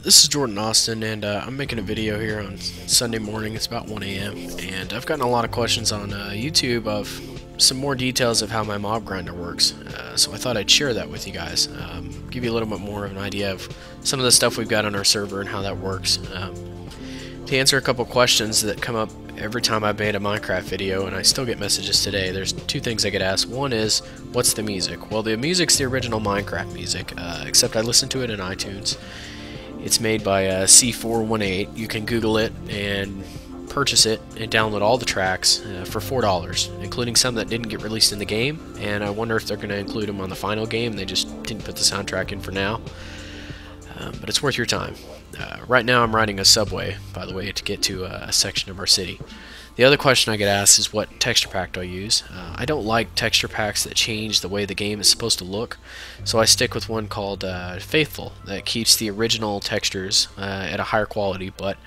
This is Jordan Austin, and I'm making a video here on Sunday morning. It's about 1 a.m. and I've gotten a lot of questions on YouTube of some more details of how my mob grinder works. So I thought I'd share that with you guys, give you a little bit more of an idea of some of the stuff we've got on our server and how that works. To answer a couple questions that come up every time I've made a Minecraft video, and I still get messages today, there's two things I get asked. One is, what's the music? Well, the music's the original Minecraft music, except I listen to it in iTunes. It's made by C418. You can Google it and purchase it and download all the tracks for $4, including some that didn't get released in the game, and I wonder if they're going to include them on the final game. They just didn't put the soundtrack in for now, but it's worth your time. Right now I'm riding a subway, by the way, to get to a section of our city. The other question I get asked is what texture pack do I use. I don't like texture packs that change the way the game is supposed to look, so I stick with one called Faithful that keeps the original textures at a higher quality, but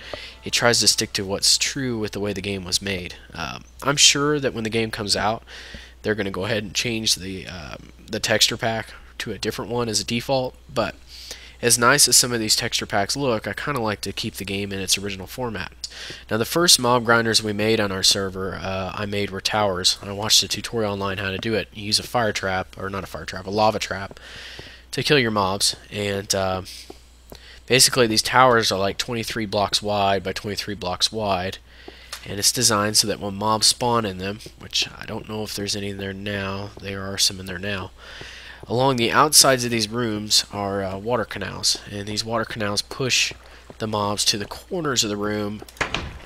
it tries to stick to what's true with the way the game was made. I'm sure that when the game comes out, they're going to go ahead and change the texture pack to a different one as a default, but as nice as some of these texture packs look, I kind of like to keep the game in its original format. Now, the first mob grinders we made on our server, were towers. I watched a tutorial online how to do it. You use a fire trap, or not a fire trap, a lava trap, to kill your mobs. And basically, these towers are like 23 blocks wide by 23 blocks wide. And it's designed so that when mobs spawn in them, which I don't know if there's any in there now, there are some in there now. Along the outsides of these rooms are water canals, and these water canals push the mobs to the corners of the room,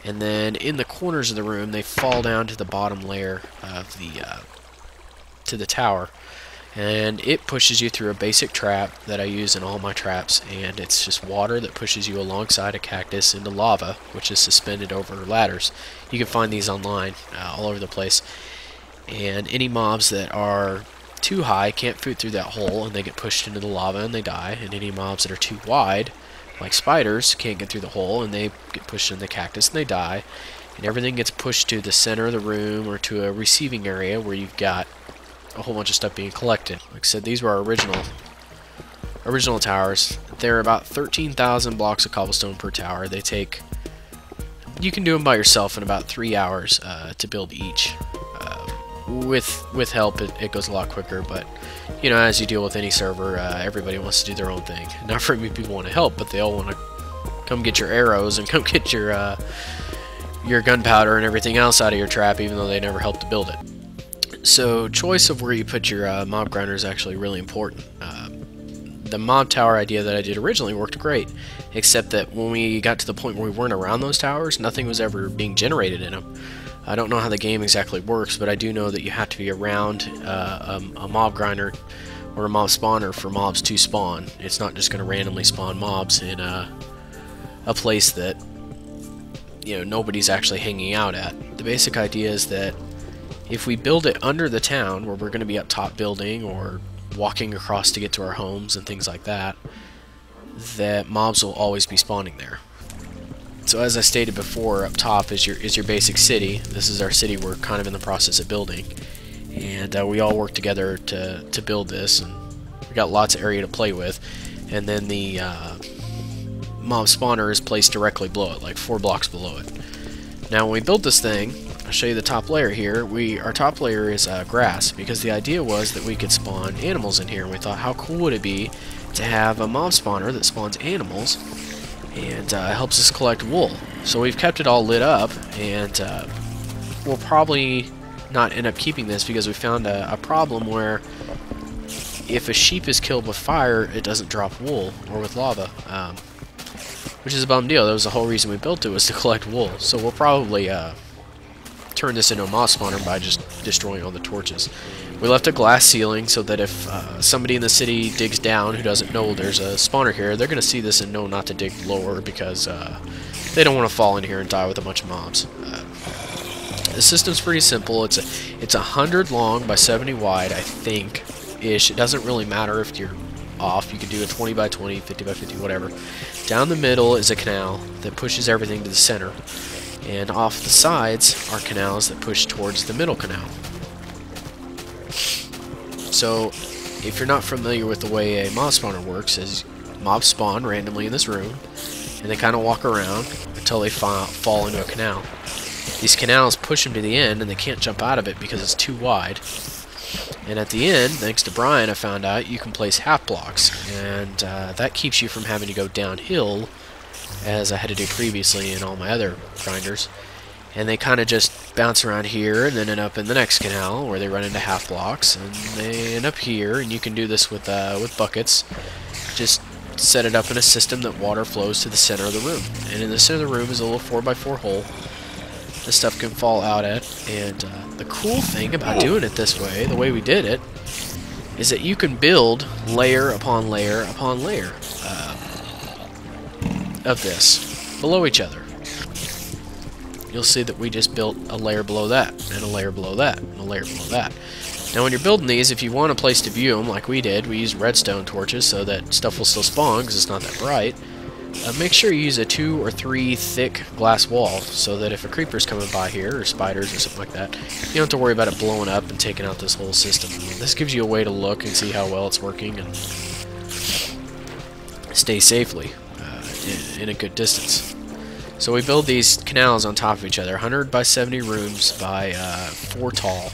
and then in the corners of the room they fall down to the bottom layer of the tower, and it pushes you through a basic trap that I use in all my traps, and it's just water that pushes you alongside a cactus into lava, which is suspended over ladders. You can find these online all over the place, and any mobs that are too high can't fit through that hole, and they get pushed into the lava and they die. And any mobs that are too wide, like spiders, can't get through the hole and they get pushed into the cactus and they die. And everything gets pushed to the center of the room or to a receiving area where you've got a whole bunch of stuff being collected. Like I said, these were our original towers. They're about 13,000 blocks of cobblestone per tower. You can do them by yourself in about 3 hours to build each. With help, it goes a lot quicker, but you know, as you deal with any server, everybody wants to do their own thing. Not very many people want to help, but they all want to come get your arrows and come get your gunpowder and everything else out of your trap, even though they never helped to build it. So choice of where you put your mob grinder is actually really important. The mob tower idea that I did originally worked great, except that when we got to the point where we weren't around those towers, nothing was ever being generated in them. I don't know how the game exactly works, but I do know that you have to be around a mob grinder or a mob spawner for mobs to spawn. It's not just going to randomly spawn mobs in a place that, you know, nobody's actually hanging out at. The basic idea is that if we build it under the town, where we're going to be up top building or walking across to get to our homes and things like that, that mobs will always be spawning there. So as I stated before, up top is your basic city. This is our city we're kind of in the process of building, and we all work together to build this, and we got lots of area to play with. And then the mob spawner is placed directly below it, like 4 blocks below it. Now when we built this thing, I'll show you the top layer here. Our top layer is grass, because the idea was that we could spawn animals in here, and we thought, how cool would it be to have a mob spawner that spawns animals and helps us collect wool. So we've kept it all lit up, and we'll probably not end up keeping this because we found a problem where if a sheep is killed with fire, it doesn't drop wool, or with lava, which is a bum deal. That was the whole reason we built it, was to collect wool. So we'll probably turn this into a mob spawner by just destroying all the torches. We left a glass ceiling so that if somebody in the city digs down who doesn't know there's a spawner here, they're going to see this and know not to dig lower, because they don't want to fall in here and die with a bunch of mobs. The system's pretty simple. It's 100 long by 70 wide, I think, ish. It doesn't really matter if you're off. You can do a 20 by 20, 50 by 50, whatever. Down the middle is a canal that pushes everything to the center, and off the sides are canals that push towards the middle canal. So if you're not familiar with the way a mob spawner works, is mobs spawn randomly in this room, and they kind of walk around until they fall into a canal. These canals push them to the end, and they can't jump out of it because it's too wide. And at the end, thanks to Brian, I found out you can place half blocks, and that keeps you from having to go downhill, as I had to do previously in all my other grinders. And they kind of just bounce around here and then end up in the next canal where they run into half blocks, and they end up here. And you can do this with buckets. Just set it up in a system that water flows to the center of the room, and in the center of the room is a little 4x4 hole this stuff can fall out at. And the cool thing about doing it this way, the way we did it, is that you can build layer upon layer upon layer of this below each other. You'll see that we just built a layer below that, and a layer below that, and a layer below that. Now when you're building these, if you want a place to view them like we did, we used redstone torches so that stuff will still spawn because it's not that bright. Make sure you use a 2 or 3 thick glass wall so that if a creeper's coming by here, or spiders or something like that, you don't have to worry about it blowing up and taking out this whole system. This gives you a way to look and see how well it's working and stay safely in a good distance. So we build these canals on top of each other, 100 by 70 rooms by 4 tall,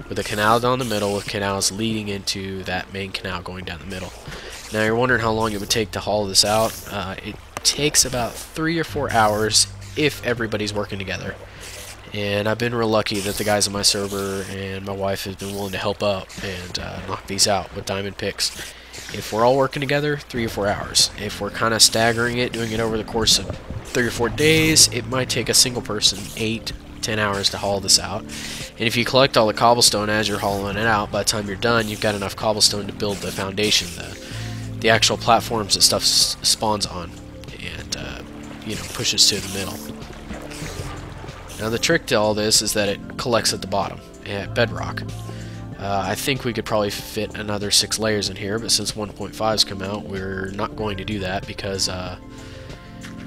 with a canal down the middle with canals leading into that main canal going down the middle. Now you're wondering how long it would take to haul this out. It takes about 3 or 4 hours if everybody's working together. And I've been real lucky that the guys on my server and my wife have been willing to help out and knock these out with diamond picks. If we're all working together, 3 or 4 hours. If we're kind of staggering it, doing it over the course of 3 or 4 days, it might take a single person 8-10 hours to haul this out. And if you collect all the cobblestone as you're hauling it out, by the time you're done, you've got enough cobblestone to build the foundation, the actual platforms that stuff spawns on, and you know, pushes to the middle. Now the trick to all this is that it collects at the bottom, at bedrock. I think we could probably fit another 6 layers in here, but since 1.5's come out, we're not going to do that because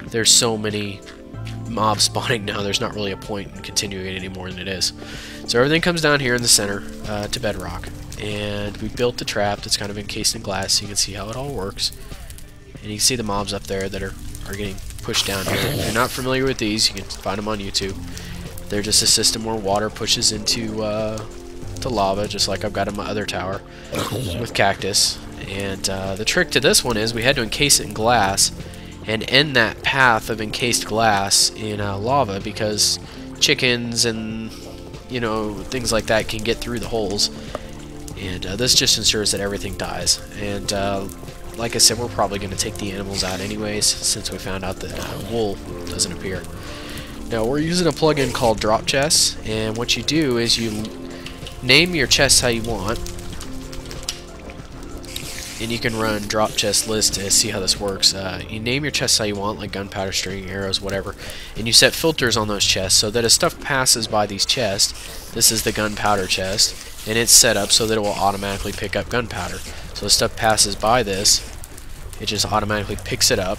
there's so many mobs spawning now, there's not really a point in continuing it any more than it is. So everything comes down here in the center to bedrock, and we built the trap that's kind of encased in glass so you can see how it all works. And you can see the mobs up there that are getting pushed down here. If you're not familiar with these, you can find them on YouTube. They're just a system where water pushes into to lava, just like I've got in my other tower with cactus. And the trick to this one is we had to encase it in glass and end that path of encased glass in lava, because chickens and, you know, things like that can get through the holes, and this just ensures that everything dies. And like I said, we're probably going to take the animals out anyways, since we found out that wool doesn't appear. Now we're using a plugin called Drop Chests, and what you do is you name your chests how you want, and you can run drop chest list to see how this works. You name your chests how you want, like gunpowder, string, arrows, whatever, and you set filters on those chests so that as stuff passes by these chests, this is the gunpowder chest, and it's set up so that it will automatically pick up gunpowder. So as stuff passes by this, it just automatically picks it up,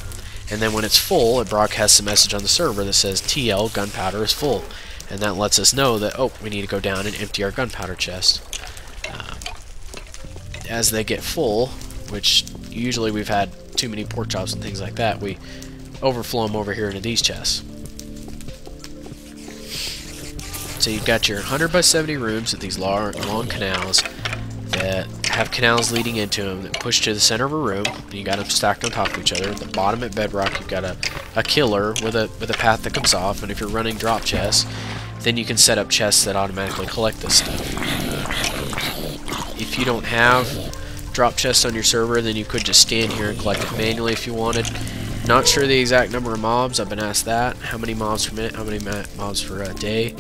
and then when it's full, it broadcasts a message on the server that says TL gunpowder is full, and that lets us know that, oh, we need to go down and empty our gunpowder chest. As they get full, which usually we've had too many pork chops and things like that, we overflow them over here into these chests. So you've got your 100 by 70 rooms with these long canals that have canals leading into them that push to the center of a room, and you got them stacked on top of each other. At the bottom at bedrock, you've got a killer with a path that comes off, and if you're running drop chests, then you can set up chests that automatically collect this stuff. If you don't have drop chests on your server, then you could just stand here and collect it manually if you wanted. Not sure the exact number of mobs. I've been asked that. How many mobs per minute? How many mobs per day?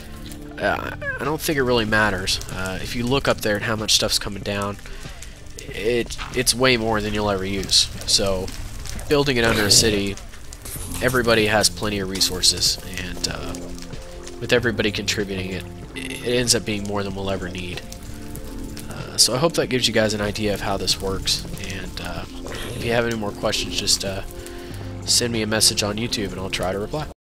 I don't think it really matters. If you look up there at how much stuff's coming down, it's way more than you'll ever use. So building it under a city, everybody has plenty of resources, and with everybody contributing, it ends up being more than we'll ever need. So I hope that gives you guys an idea of how this works, and if you have any more questions, just send me a message on YouTube and I'll try to reply.